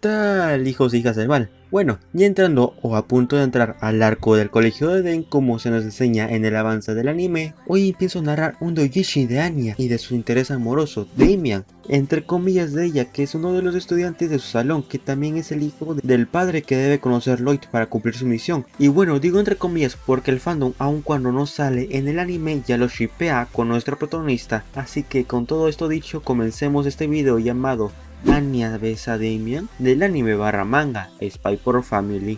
tal, hijos e hijas del mal? Bueno, ya entrando o a punto de entrar al arco del colegio de Den, como se nos enseña en el avance del anime, hoy empiezo a narrar un doujinshi de Anya y de su interés amoroso, Damian, entre comillas de ella, que es uno de los estudiantes de su salón, que también es el hijo del padre que debe conocer Lloyd para cumplir su misión. Y bueno, digo entre comillas porque el fandom, aun cuando no sale en el anime, ya lo shippea con nuestra protagonista. Así que con todo esto dicho, comencemos este video llamado Anya besa a Damian del anime / manga Spy x Family.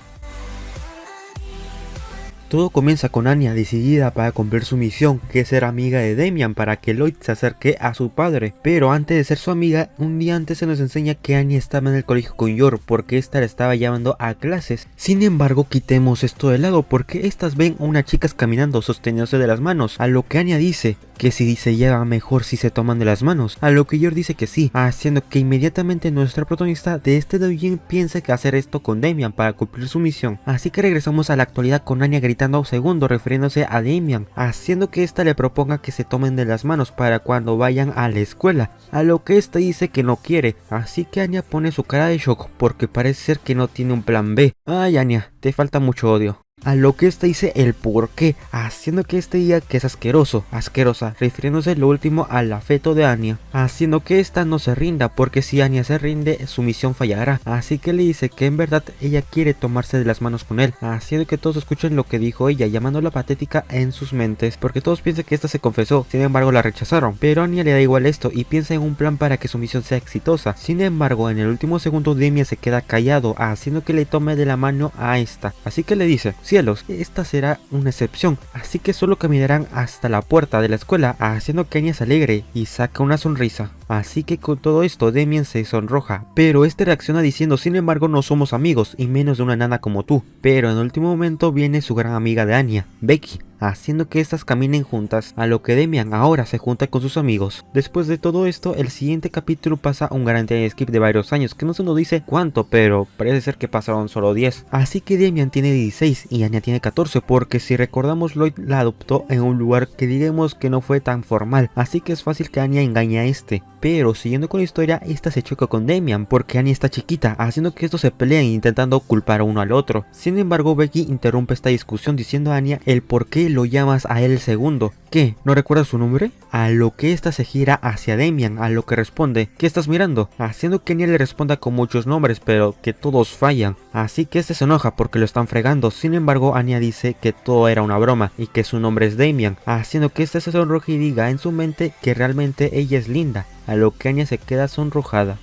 Todo comienza con Anya decidida para cumplir su misión, que es ser amiga de Damian para que Lloyd se acerque a su padre. Pero antes de ser su amiga, un día antes se nos enseña que Anya estaba en el colegio con Yor porque esta la estaba llevando a clases. Sin embargo, quitemos esto de lado porque estas ven a unas chicas caminando sosteniéndose de las manos, a lo que Anya dice que si se lleva mejor si se toman de las manos, a lo que Yor dice que sí, haciendo que inmediatamente nuestra protagonista de este doujin piense que hacer esto con Damian para cumplir su misión. Así que regresamos a la actualidad con Anya gritando segundo refiriéndose a Damian, haciendo que ésta le proponga que se tomen de las manos para cuando vayan a la escuela, a lo que ésta dice que no quiere, así que Anya pone su cara de shock porque parece ser que no tiene un plan B. Ay Anya, te falta mucho odio. A lo que esta dice el por qué, haciendo que este diga que es asquerosa, refiriéndose lo último al afecto de Anya, haciendo que esta no se rinda porque si Anya se rinde su misión fallará, así que le dice que en verdad ella quiere tomarse de las manos con él, haciendo que todos escuchen lo que dijo ella, llamándola patética en sus mentes, porque todos piensan que esta se confesó, sin embargo la rechazaron, pero Anya le da igual esto y piensa en un plan para que su misión sea exitosa. Sin embargo, en el último segundo Damian se queda callado, haciendo que le tome de la mano a esta, así que le dice: cielos, esta será una excepción, así que solo caminarán hasta la puerta de la escuela, haciendo que Anya se alegre y saca una sonrisa. Así que con todo esto Damian se sonroja, pero este reacciona diciendo: sin embargo no somos amigos y menos de una nana como tú. Pero en el último momento viene su gran amiga de Anya, Becky, haciendo que estas caminen juntas, a lo que Damian ahora se junta con sus amigos. Después de todo esto, el siguiente capítulo pasa un gran time skip de varios años, que no se nos dice cuánto, pero parece ser que pasaron solo 10. Así que Damian tiene 16 y Anya tiene 14, porque si recordamos Lloyd la adoptó en un lugar que digamos que no fue tan formal, así que es fácil que Anya engañe a este. Pero siguiendo con la historia, esta se choca con Damian porque Anya está chiquita, haciendo que estos se peleen intentando culpar a uno al otro. Sin embargo, Becky interrumpe esta discusión diciendo a Anya el por qué lo llamas a él el segundo. ¿Qué? ¿No recuerdas su nombre? A lo que esta se gira hacia Damian, a lo que responde: ¿qué estás mirando? Haciendo que Anya le responda con muchos nombres, pero que todos fallan. Así que este se enoja porque lo están fregando. Sin embargo, Anya dice que todo era una broma y que su nombre es Damian, haciendo que este se sonroje y diga en su mente que realmente ella es linda, a lo que Anya se queda sonrojada.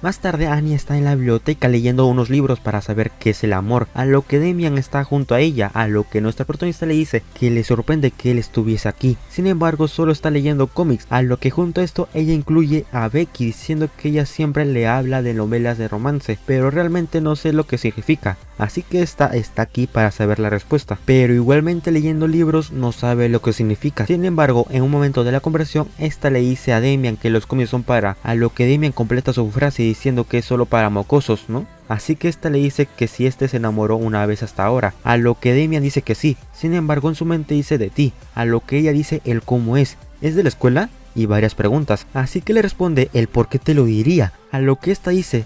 Más tarde Anya está en la biblioteca leyendo unos libros para saber qué es el amor, a lo que Damian está junto a ella, a lo que nuestra protagonista le dice que le sorprende que él estuviese aquí. Sin embargo, solo está leyendo cómics, a lo que junto a esto ella incluye a Becky diciendo que ella siempre le habla de novelas de romance, pero realmente no sé lo que significa, así que esta está aquí para saber la respuesta, pero igualmente leyendo libros no sabe lo que significa. Sin embargo, en un momento de la conversación, esta le dice a Damian que los cómics son para, a lo que Damian completa su frase diciendo que es solo para mocosos, ¿no? Así que esta le dice que si este se enamoró una vez hasta ahora, a lo que Damian dice que sí. Sin embargo, en su mente dice de ti, a lo que ella dice el cómo es de la escuela y varias preguntas, así que le responde el por qué te lo diría, a lo que esta dice: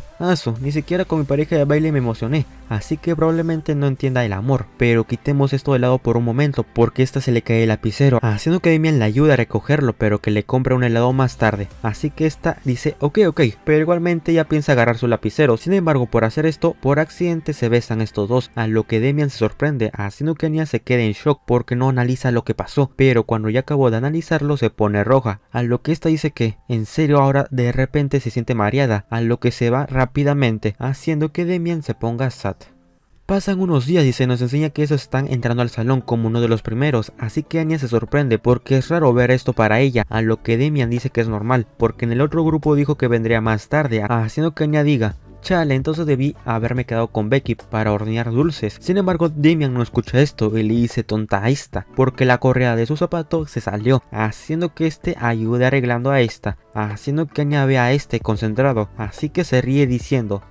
ni siquiera con mi pareja de baile me emocioné, así que probablemente no entienda el amor. Pero quitemos esto de lado por un momento porque esta se le cae el lapicero, haciendo que Damian le ayude a recogerlo, pero que le compre un helado más tarde. Así que esta dice ok, pero igualmente ella piensa agarrar su lapicero. Sin embargo, por hacer esto, por accidente se besan estos dos, a lo que Damian se sorprende, haciendo que Anya se quede en shock porque no analiza lo que pasó, pero cuando ya acabó de analizarlo se pone roja, a lo que esta dice que en serio ahora de repente se siente mareada, a lo que se va rápidamente, haciendo que Damian se ponga sad. Pasan unos días y se nos enseña que ellos están entrando al salón como uno de los primeros, así que Anya se sorprende porque es raro ver esto para ella, a lo que Damian dice que es normal, porque en el otro grupo dijo que vendría más tarde, haciendo que Anya diga: chale, entonces debí haberme quedado con Becky para hornear dulces. Sin embargo, Damian no escucha esto y le dice tonta a esta, porque la correa de su zapato se salió, haciendo que este ayude arreglando a esta, haciendo que Anya vea a este concentrado, así que se ríe diciendo: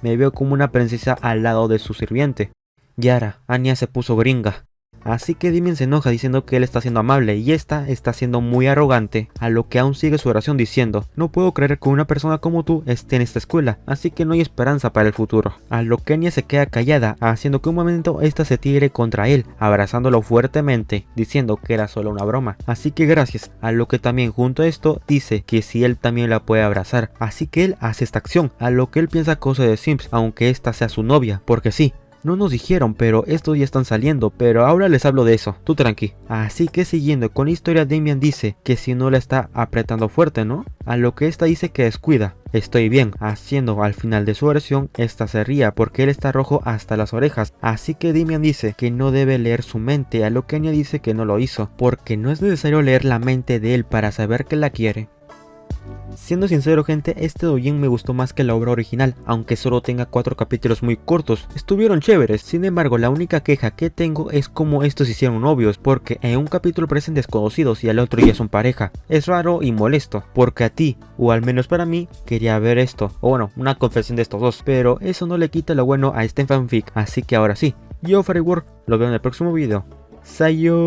me veo como una princesa al lado de su sirviente. Yara, Anya se puso gringa. Así que Demian se enoja diciendo que él está siendo amable y esta está siendo muy arrogante, a lo que aún sigue su oración diciendo: no puedo creer que una persona como tú esté en esta escuela, así que no hay esperanza para el futuro. A lo que Anya se queda callada, haciendo que un momento esta se tire contra él, abrazándolo fuertemente, diciendo que era solo una broma, así que gracias. A lo que también junto a esto dice que si él también la puede abrazar, así que él hace esta acción, a lo que él piensa cosa de Sims, aunque esta sea su novia, porque sí. No nos dijeron, pero estos ya están saliendo, pero ahora les hablo de eso, tú tranqui. Así que siguiendo con la historia, Demian dice que si no la está apretando fuerte, ¿no? A lo que esta dice que descuida. Estoy bien, haciendo al final de su oración, esta se ría porque él está rojo hasta las orejas. Así que Demian dice que no debe leer su mente, a lo que Anya dice que no lo hizo, porque no es necesario leer la mente de él para saber que la quiere. Siendo sincero gente, este doujin me gustó más que la obra original, aunque solo tenga 4 capítulos muy cortos, estuvieron chéveres. Sin embargo, la única queja que tengo es cómo estos hicieron novios, porque en un capítulo parecen desconocidos y al otro ya son pareja. Es raro y molesto, porque a ti, o al menos para mí, quería ver esto, o bueno, una confesión de estos dos, pero eso no le quita lo bueno a este fanfic, así que ahora sí, yo Freddy Ward, lo veo en el próximo video. Sayonara.